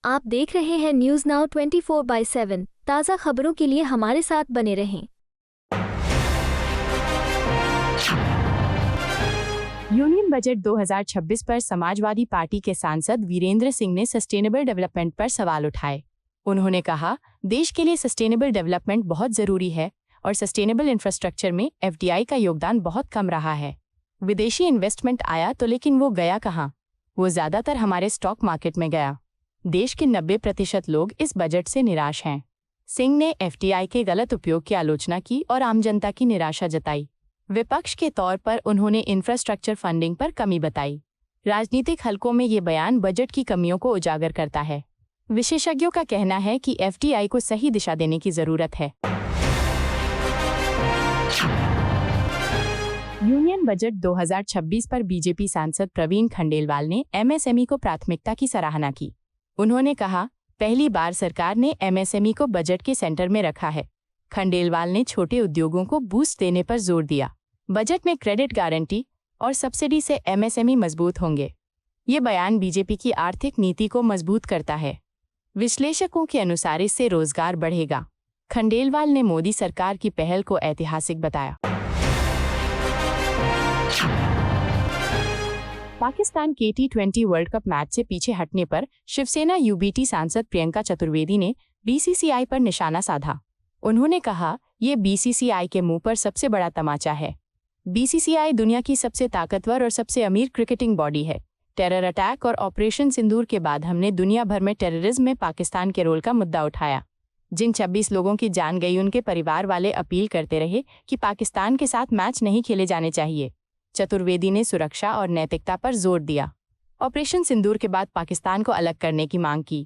आप देख रहे हैं न्यूज़ नाउ 24/7 ताज़ा खबरों के लिए हमारे साथ बने रहें। यूनियन बजट 2026 पर समाजवादी पार्टी के सांसद वीरेंद्र सिंह ने सस्टेनेबल डेवलपमेंट पर सवाल उठाए। उन्होंने कहा, देश के लिए सस्टेनेबल डेवलपमेंट बहुत जरूरी है और सस्टेनेबल इंफ्रास्ट्रक्चर में एफडीआई का योगदान बहुत कम रहा है। विदेशी इन्वेस्टमेंट आया तो लेकिन वो गया कहाँ? वो ज्यादातर हमारे स्टॉक मार्केट में गया। देश के 90% लोग इस बजट से निराश हैं। सिंह ने एफडीआई के गलत उपयोग की आलोचना की और आम जनता की निराशा जताई। विपक्ष के तौर पर उन्होंने इंफ्रास्ट्रक्चर फंडिंग पर कमी बताई। राजनीतिक हलकों में ये बयान बजट की कमियों को उजागर करता है। विशेषज्ञों का कहना है कि एफडीआई को सही दिशा देने की जरूरत है। यूनियन बजट 2026 पर बीजेपी सांसद प्रवीण खंडेलवाल ने एमएसएमई को प्राथमिकता की सराहना की। उन्होंने कहा, पहली बार सरकार ने एमएसएमई को बजट के सेंटर में रखा है। खंडेलवाल ने छोटे उद्योगों को बूस्ट देने पर जोर दिया। बजट में क्रेडिट गारंटी और सब्सिडी से एमएसएमई मजबूत होंगे। ये बयान बीजेपी की आर्थिक नीति को मजबूत करता है। विश्लेषकों के अनुसार इससे रोजगार बढ़ेगा। खंडेलवाल ने मोदी सरकार की पहल को ऐतिहासिक बताया। पाकिस्तान के T20 वर्ल्ड कप मैच से पीछे हटने पर शिवसेना यूबीटी सांसद प्रियंका चतुर्वेदी ने बीसीसीआई पर निशाना साधा। उन्होंने कहा, ये बीसीसीआई के मुंह पर सबसे बड़ा तमाचा है। बीसीसीआई दुनिया की सबसे ताकतवर और सबसे अमीर क्रिकेटिंग बॉडी है। टेरर अटैक और ऑपरेशन सिंदूर के बाद हमने दुनिया भर में टेररिज्म में पाकिस्तान के रोल का मुद्दा उठाया। जिन 26 लोगों की जान गई उनके परिवार वाले अपील करते रहे कि पाकिस्तान के साथ मैच नहीं खेले जाने चाहिए। चतुर्वेदी ने सुरक्षा और नैतिकता पर जोर दिया। ऑपरेशन सिंदूर के बाद पाकिस्तान को अलग करने की मांग की।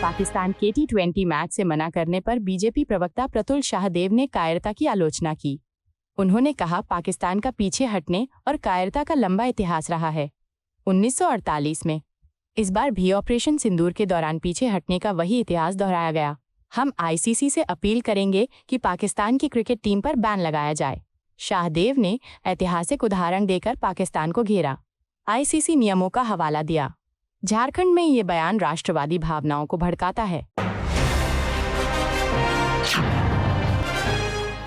पाकिस्तान के T20 मैच से मना करने पर बीजेपी प्रवक्ता प्रतुल शाहदेव ने कायरता की आलोचना की। उन्होंने कहा, पाकिस्तान का पीछे हटने और कायरता का लंबा इतिहास रहा है। 1948 में इस बार भी ऑपरेशन सिंदूर के दौरान पीछे हटने का वही इतिहास दोहराया गया। हम आईसीसी से अपील करेंगे कि पाकिस्तान की क्रिकेट टीम पर बैन लगाया जाए। शाहदेव ने ऐतिहासिक उदाहरण देकर पाकिस्तान को घेरा। आईसीसी नियमों का हवाला दिया। झारखंड में ये बयान राष्ट्रवादी भावनाओं को भड़काता है।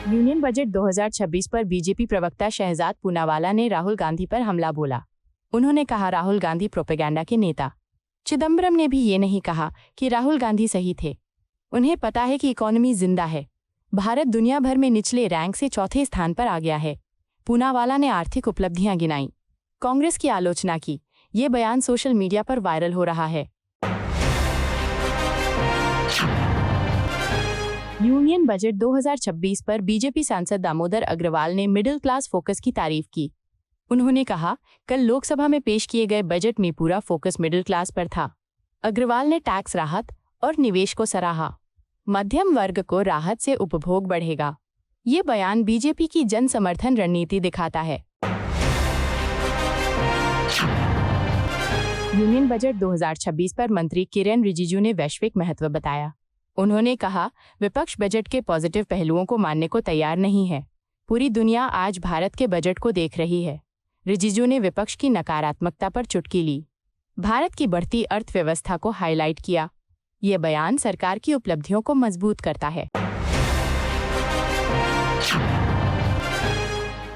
यूनियन बजट 2026 पर बीजेपी प्रवक्ता शहजाद पूनावाला ने राहुल गांधी पर हमला बोला। उन्होंने कहा, राहुल गांधी प्रोपेगेंडा के नेता। चिदंबरम ने भी ये नहीं कहा कि राहुल गांधी सही थे। उन्हें पता है कि इकोनॉमी जिंदा है। भारत दुनिया भर में निचले रैंक से चौथे स्थान पर आ गया है। पूनावाला ने आर्थिक उपलब्धियां गिनाई। कांग्रेस की आलोचना की। ये बयान सोशल मीडिया पर वायरल हो रहा है। यूनियन बजट 2026 पर बीजेपी सांसद दामोदर अग्रवाल ने मिडिल क्लास फोकस की तारीफ की। उन्होंने कहा, कल लोकसभा में पेश किए गए बजट में पूरा फोकस मिडिल क्लास पर था। अग्रवाल ने टैक्स राहत और निवेश को सराहा। मध्यम वर्ग को राहत से उपभोग बढ़ेगा। ये बयान बीजेपी की जन समर्थन रणनीति दिखाता है। यूनियन बजट 2026 पर मंत्री किरेन रिजिजू ने वैश्विक महत्व बताया। उन्होंने कहा, विपक्ष बजट के पॉजिटिव पहलुओं को मानने को तैयार नहीं है। पूरी दुनिया आज भारत के बजट को देख रही है। रिजिजू ने विपक्ष की नकारात्मकता पर चुटकी ली। भारत की बढ़ती अर्थव्यवस्था को हाईलाइट किया। ये बयान सरकार की उपलब्धियों को मजबूत करता है।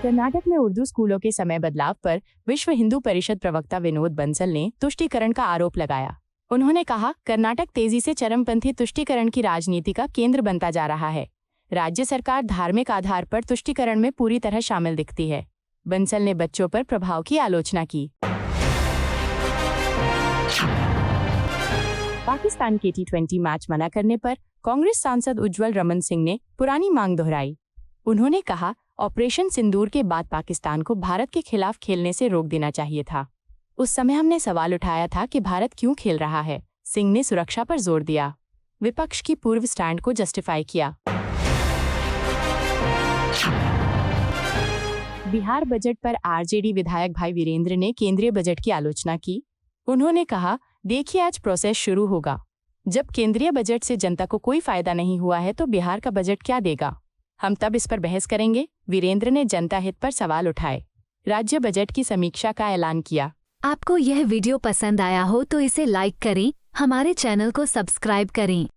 कर्नाटक में उर्दू स्कूलों के समय बदलाव पर विश्व हिंदू परिषद प्रवक्ता विनोद बंसल ने तुष्टीकरण का आरोप लगाया। उन्होंने कहा, कर्नाटक तेजी से चरमपंथी तुष्टीकरण की राजनीति का केंद्र बनता जा रहा है। राज्य सरकार धार्मिक आधार पर तुष्टीकरण में पूरी तरह शामिल दिखती है। बंसल ने बच्चों पर प्रभाव की आलोचना की। पाकिस्तान के T20 मैच मना करने पर कांग्रेस सांसद उज्जवल रमन सिंह ने पुरानी मांग दोहराई। उन्होंने कहा, ऑपरेशन सिंदूर के बाद पाकिस्तान को भारत के खिलाफ खेलने से रोक देना चाहिए था। उस समय हमने सवाल उठाया था कि भारत क्यों खेल रहा है। सिंह ने सुरक्षा पर जोर दिया। विपक्ष की पूर्व स्टैंड को जस्टिफाई किया। बिहार बजट पर आरजेडी विधायक भाई वीरेंद्र ने केंद्रीय बजट की आलोचना की। उन्होंने कहा, देखिए, आज प्रोसेस शुरू होगा। जब केंद्रीय बजट से जनता को कोई फायदा नहीं हुआ है तो बिहार का बजट क्या देगा? हम तब इस पर बहस करेंगे। वीरेंद्र ने जनता हित पर सवाल उठाए। राज्य बजट की समीक्षा का ऐलान किया। आपको यह वीडियो पसंद आया हो तो इसे लाइक करें, हमारे चैनल को सब्सक्राइब करें।